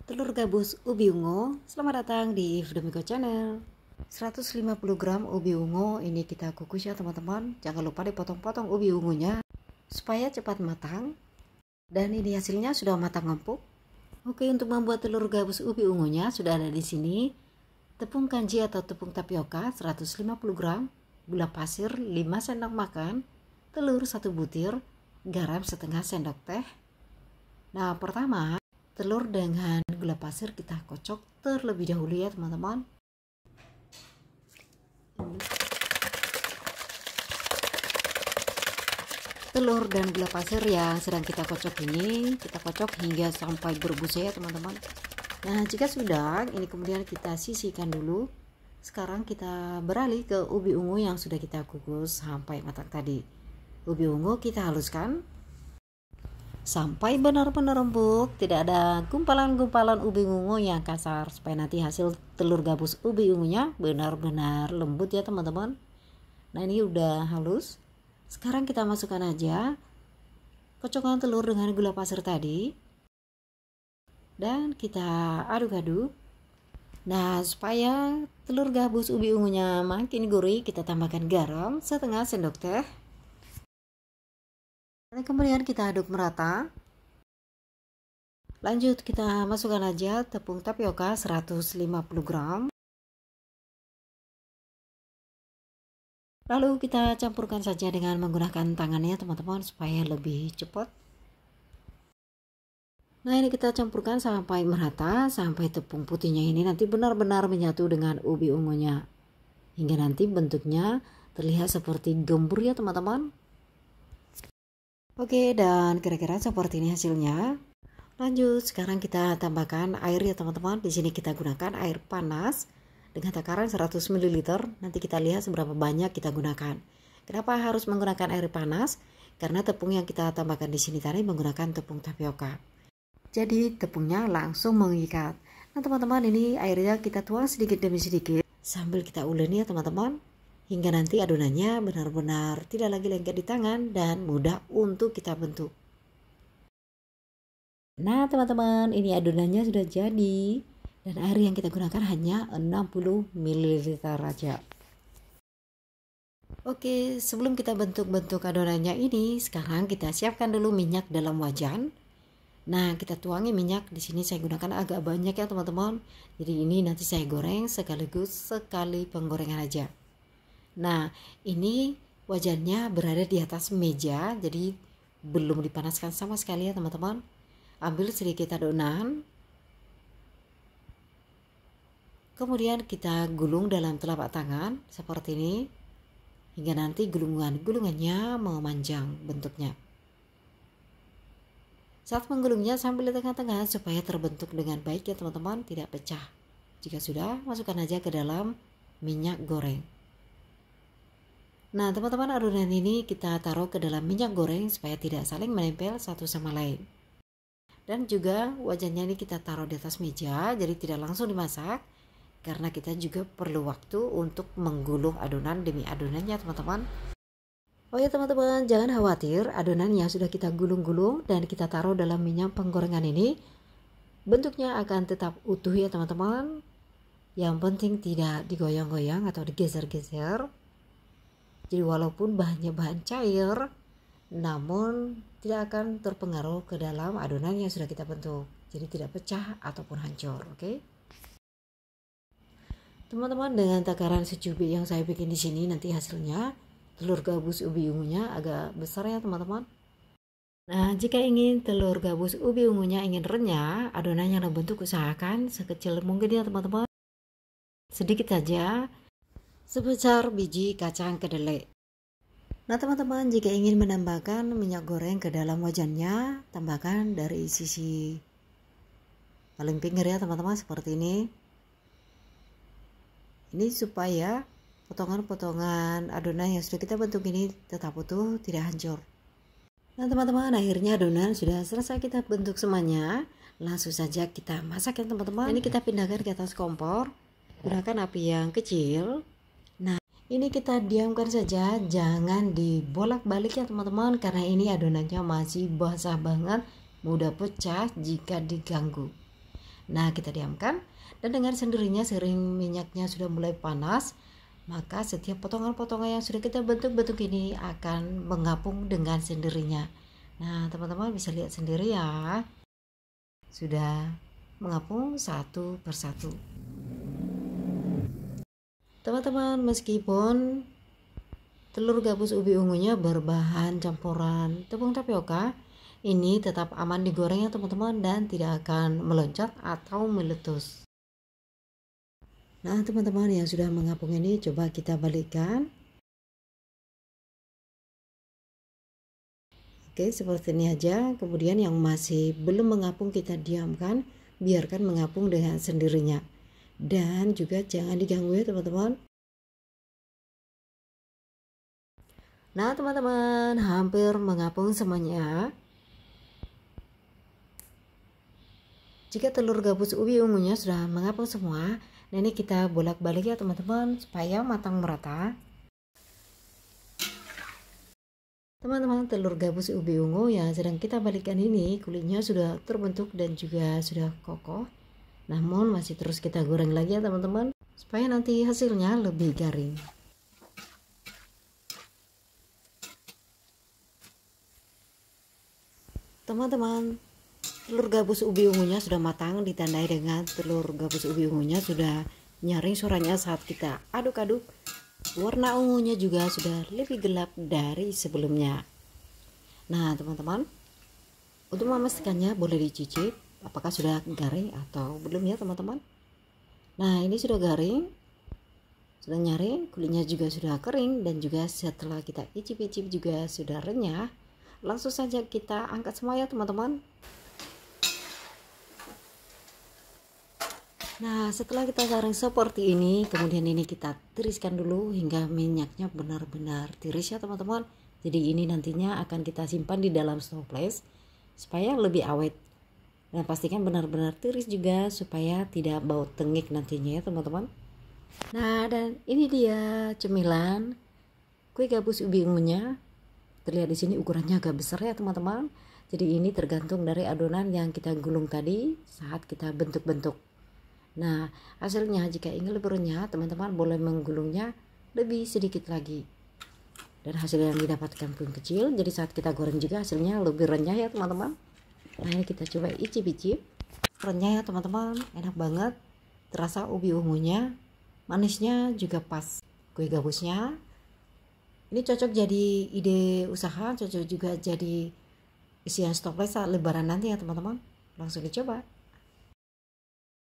Telur gabus ubi ungu, selamat datang di Fdomiko Channel. 150 gram ubi ungu ini kita kukus ya teman-teman. Jangan lupa dipotong-potong ubi ungunya supaya cepat matang. Dan ini hasilnya sudah matang empuk. Oke, untuk membuat telur gabus ubi ungunya sudah ada di sini. Tepung kanji atau tepung tapioka 150 gram, gula pasir 5 sendok makan, telur 1 butir, garam setengah sendok teh. Nah, pertama telur dengan gula pasir kita kocok terlebih dahulu ya teman-teman. Telur dan gula pasir yang sedang kita kocok ini kita kocok hingga sampai berbusa ya teman-teman. Nah, jika sudah, ini kemudian kita sisihkan dulu. Sekarang kita beralih ke ubi ungu yang sudah kita kukus sampai matang tadi. Ubi ungu kita haluskan sampai benar-benar empuk, tidak ada gumpalan-gumpalan ubi ungu yang kasar, supaya nanti hasil telur gabus ubi ungunya benar-benar lembut ya teman-teman. Nah, ini udah halus. Sekarang kita masukkan aja kocokan telur dengan gula pasir tadi dan kita aduk-aduk. Nah, supaya telur gabus ubi ungunya makin gurih, kita tambahkan garam setengah sendok teh. Dan kemudian kita aduk merata. Lanjut kita masukkan aja tepung tapioka 150 gram. Lalu kita campurkan saja dengan menggunakan tangannya teman-teman supaya lebih cepat. Nah, ini kita campurkan sampai merata, sampai tepung putihnya ini nanti benar-benar menyatu dengan ubi ungunya. Hingga nanti bentuknya terlihat seperti gembur ya teman-teman. Oke, dan kira-kira seperti ini hasilnya. Lanjut, sekarang kita tambahkan air ya teman-teman. Di sini kita gunakan air panas dengan takaran 100 ml. Nanti kita lihat seberapa banyak kita gunakan. Kenapa harus menggunakan air panas? Karena tepung yang kita tambahkan di sini tadi menggunakan tepung tapioka. Jadi tepungnya langsung mengikat. Nah teman-teman, ini airnya kita tuang sedikit demi sedikit sambil kita uleni ya teman-teman. Hingga nanti adonannya benar-benar tidak lagi lengket di tangan dan mudah untuk kita bentuk. Nah teman-teman, ini adonannya sudah jadi. Dan air yang kita gunakan hanya 60 ml aja. Oke, sebelum kita bentuk-bentuk adonannya ini, sekarang kita siapkan dulu minyak dalam wajan. Nah, kita tuangi minyak. Di sini saya gunakan agak banyak ya teman-teman. Jadi ini nanti saya goreng sekaligus sekali penggorengan aja. Nah, ini wajannya berada di atas meja, jadi belum dipanaskan sama sekali ya teman-teman. Ambil sedikit adonan, kemudian kita gulung dalam telapak tangan seperti ini, hingga nanti gulungannya memanjang bentuknya. Saat menggulungnya sambil di tengah-tengah supaya terbentuk dengan baik ya teman-teman, tidak pecah. Jika sudah, masukkan aja ke dalam minyak goreng. Nah teman-teman, adonan ini kita taruh ke dalam minyak goreng supaya tidak saling menempel satu sama lain. Dan juga wajannya ini kita taruh di atas meja, jadi tidak langsung dimasak. Karena kita juga perlu waktu untuk menggulung adonan demi adonannya teman-teman. Oh ya teman-teman, jangan khawatir, adonan yang sudah kita gulung-gulung dan kita taruh dalam minyak penggorengan ini bentuknya akan tetap utuh ya teman-teman. Yang penting tidak digoyang-goyang atau digeser-geser. Jadi walaupun bahannya bahan cair, namun tidak akan terpengaruh ke dalam adonan yang sudah kita bentuk. Jadi tidak pecah ataupun hancur, oke? Teman-teman, dengan takaran secubit yang saya bikin di sini, nanti hasilnya telur gabus ubi ungunya agak besar ya teman-teman. Nah, jika ingin telur gabus ubi ungunya ingin renyah, adonan yang terbentuk usahakan sekecil mungkin ya teman-teman. Sedikit saja, sebesar biji kacang kedelai. Nah teman-teman, jika ingin menambahkan minyak goreng ke dalam wajannya, tambahkan dari sisi paling pinggir ya teman-teman, seperti ini. Ini supaya potongan-potongan adonan yang sudah kita bentuk ini tetap utuh, tidak hancur. Nah teman-teman, akhirnya adonan sudah selesai kita bentuk semuanya. Langsung saja kita masak ya teman-teman. Ini kita pindahkan ke atas kompor. Gunakan api yang kecil. Nah, ini kita diamkan saja, jangan dibolak-balik ya teman-teman, karena ini adonannya masih basah banget, mudah pecah jika diganggu. Nah, kita diamkan, dan dengan sendirinya seiring minyaknya sudah mulai panas, maka setiap potongan-potongan yang sudah kita bentuk-bentuk ini akan mengapung dengan sendirinya. Nah, teman-teman bisa lihat sendiri ya, sudah mengapung satu persatu. Teman-teman, meskipun telur gabus ubi ungunya berbahan campuran tepung tapioka, ini tetap aman digoreng ya teman-teman, dan tidak akan meloncat atau meletus. Nah, teman-teman yang sudah mengapung ini coba kita balikkan. Oke, seperti ini aja. Kemudian yang masih belum mengapung kita diamkan, biarkan mengapung dengan sendirinya. Dan juga jangan diganggu ya teman-teman. Nah, teman-teman, hampir mengapung semuanya. Jika telur gabus ubi ungunya sudah mengapung semua, nah ini kita bolak-balik ya teman-teman supaya matang merata. Teman-teman, telur gabus ubi ungu yang sedang kita balikkan ini kulitnya sudah terbentuk dan juga sudah kokoh. Namun masih terus kita goreng lagi ya teman-teman, supaya nanti hasilnya lebih garing. Teman-teman, telur gabus ubi ungunya sudah matang, ditandai dengan telur gabus ubi ungunya sudah nyaring suaranya saat kita aduk-aduk. Warna ungunya juga sudah lebih gelap dari sebelumnya. Nah teman-teman, untuk memastikannya boleh dicicip apakah sudah garing atau belum ya teman-teman. Nah ini sudah garing, sudah nyaring, kulitnya juga sudah kering, dan juga setelah kita icip-icip juga sudah renyah. Langsung saja kita angkat semua ya teman-teman. Nah, setelah kita saring seperti ini, kemudian ini kita tiriskan dulu hingga minyaknya benar-benar tiris ya teman-teman. Jadi ini nantinya akan kita simpan di dalam toples supaya lebih awet. Dan pastikan benar-benar tiris juga supaya tidak bau tengik nantinya ya teman-teman. Nah, dan ini dia cemilan kue gabus ubi ungunya. Terlihat di sini ukurannya agak besar ya teman-teman. Jadi ini tergantung dari adonan yang kita gulung tadi saat kita bentuk-bentuk. Nah, hasilnya jika ingin lebih renyah, teman-teman boleh menggulungnya lebih sedikit lagi. Dan hasil yang didapatkan pun kecil, jadi saat kita goreng juga hasilnya lebih renyah ya teman-teman. Nah, ini kita coba icip-icip. Renyah ya teman-teman, enak banget. Terasa ubi ungunya, manisnya juga pas. Kue gabusnya ini cocok jadi ide usaha, cocok juga jadi isian toples saat lebaran nanti ya teman-teman. Langsung dicoba.